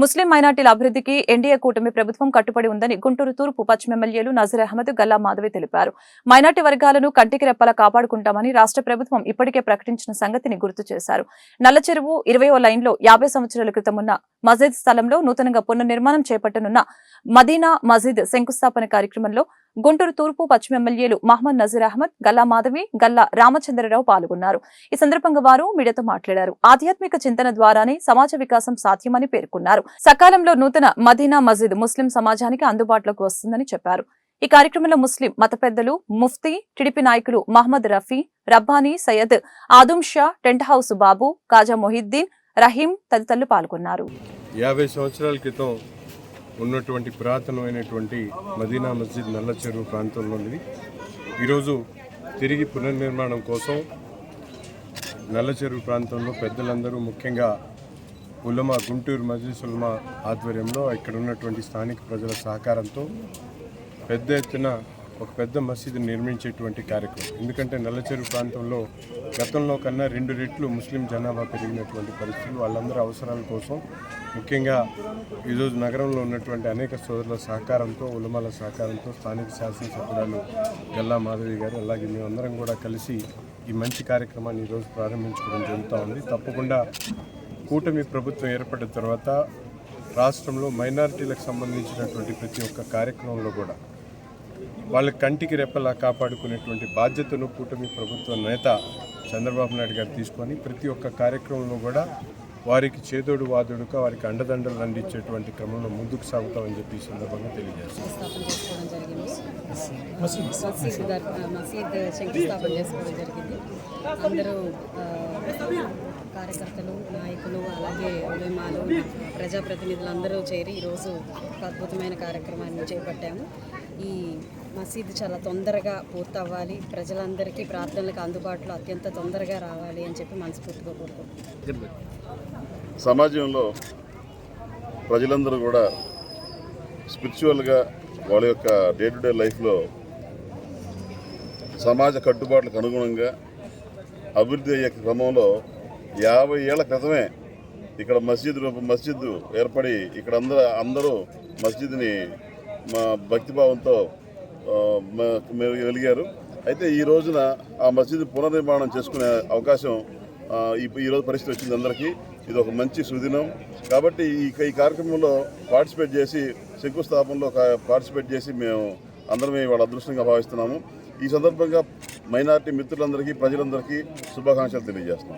ముస్లిం మైనార్టీల అభివృద్ధికి ఎన్డీఏ కూటమి ప్రభుత్వం కట్టుబడి ఉందని గుంటూరు తూర్పు పశ్చిమ ఎమ్మెల్యేలు నజీర్ అహ్మద్, గల్లా మాధవి తెలిపారు. మైనార్టీ వర్గాలను కంటికి రెప్పలా కాపాడుకుంటామని రాష్ట్ర ప్రభుత్వం ఇప్పటికే ప్రకటించిన సంగతిని గుర్తు చేశారు. నల్లచెరువు 20వ లైన్లో 50 సంవత్సరాల క్రితం ఉన్న మసీద్ స్థలంలో నూతనంగా పునర్నిర్మాణం చేపట్టనున్న మదీనా మసీద్ శంకుస్థాపన కార్యక్రమంలో గుంటూరు తూర్పు పశ్చిమ ఎమ్మెల్యేలు మహ్మద్ నజీర్ అహ్మద్, గల్లా మాధవి, గల్లా రామచంద్రరావు పాల్గొన్నారు. ఈ సందర్భంగా వారు మీడియాతో మాట్లాడారు. ఆధ్యాత్మిక చింతన ద్వారానే సమాజ వికాసం సాధ్యమని పేర్కొన్నారు. సకాలంలో నూతన మదీనా మసీద్ ముస్లిం సమాజానికి అందుబాటులోకి వస్తుందని చెప్పారు. ఈ కార్యక్రమంలో ముస్లిం మత పెద్దలు, ముఫ్తీ, టీడీపీ నాయకులు మహ్మద్ రఫీ, రబ్బానీ, సయ్యద్ ఆదుం షా, టెంట్ హౌస్ బాబు, కాజా మొహిద్దీన్, రహీం తదితరులు పాల్గొన్నారు. 50 సంవత్సరాల క్రితం ఉన్నటువంటి పురాతనమైనటువంటి మదీనా మస్జిద్ నల్లచెరువు ప్రాంతంలోనిది ఈరోజు తిరిగి పునర్నిర్మాణం కోసం నల్లచెరువు ప్రాంతంలో పెద్దలందరూ, ముఖ్యంగా ఉలమా, గుంటూరు మజ్లిస్ ఉలమా ఆధ్వర్యంలో ఇక్కడ ఉన్నటువంటి స్థానిక ప్రజల సహకారంతో పెద్ద ఎత్తున ఒక పెద్ద మసీదు నిర్మించేటువంటి కార్యక్రమం. ఎందుకంటే నల్లచెరువు ప్రాంతంలో గతంలో కన్నా 2 రెట్లు ముస్లిం జనాభా పెరిగినటువంటి పరిస్థితులు, వాళ్ళందరూ అవసరాల కోసం, ముఖ్యంగా ఈరోజు నగరంలో ఉన్నటువంటి అనేక సోదరుల సహకారంతో, ఉలమాల సహకారంతో స్థానిక శాసనసభ్యురాలు గల్లా మాధవి గారు, అలాగే మేమందరం కూడా కలిసి ఈ మంచి కార్యక్రమాన్ని ఈరోజు ప్రారంభించుకోవడం జరుగుతూ ఉంది. తప్పకుండా కూటమి ప్రభుత్వం ఏర్పడిన తర్వాత రాష్ట్రంలో మైనారిటీలకు సంబంధించినటువంటి ప్రతి ఒక్క కార్యక్రమంలో కూడా వాళ్ళ కంటికి రెప్పలా కాపాడుకునేటువంటి బాధ్యతను కూటమి ప్రభుత్వ నేత చంద్రబాబు నాయుడు గారు తీసుకొని ప్రతి ఒక్క కార్యక్రమంలో కూడా వారికి చేదోడు వాదోడుగా వారికి అండదండలు అందించేటువంటి క్రమంలో ముందుకు సాగుతామని చెప్పి ఈ సందర్భంగా తెలియజేస్తాం. శంకుస్థాపన చేసుకోవడం జరిగింది. అందరూ కార్యకర్తలు, నాయకులు, అలాగే ఉలమాలు, ప్రజాప్రతినిధులు అందరూ చేరి ఈరోజు ఒక అద్భుతమైన కార్యక్రమాన్ని చేపట్టాము. ఈ మసీదు చాలా తొందరగా పూర్తవ్వాలి, ప్రజలందరికీ ప్రార్థనలకు అందుబాటులో అత్యంత తొందరగా రావాలి అని చెప్పి మనస్ఫూర్తిగా కోరుకుంటున్నాం. సమాజంలో ప్రజలందరూ కూడా స్పిరిచువల్గా వాళ్ళ యొక్క డే టు డే లైఫ్లో సమాజ కట్టుబాట్లకు అనుగుణంగా అభివృద్ధి అయ్యే క్రమంలో 50 ఏళ్ల క్రితమే ఇక్కడ మస్జిద్ ఏర్పడి ఇక్కడ అందరూ మస్జిద్ని భక్తిభావంతో వెలిగారు. అయితే ఈ రోజున ఆ మస్జిద్ పునర్నిర్మాణం చేసుకునే అవకాశం ఈరోజు పరిస్థితి వచ్చింది అందరికీ. ఇది ఒక మంచి సుదినం కాబట్టి ఈ కార్యక్రమంలో పార్టిసిపేట్ చేసి, శంకుస్థాపనలో పార్టిసిపేట్ చేసి మేము అందరమే వాళ్ళ అదృష్టంగా భావిస్తున్నాము. ఈ సందర్భంగా మైనారిటీ మిత్రులందరికీ, ప్రజలందరికీ శుభాకాంక్షలు తెలియజేస్తున్నాం.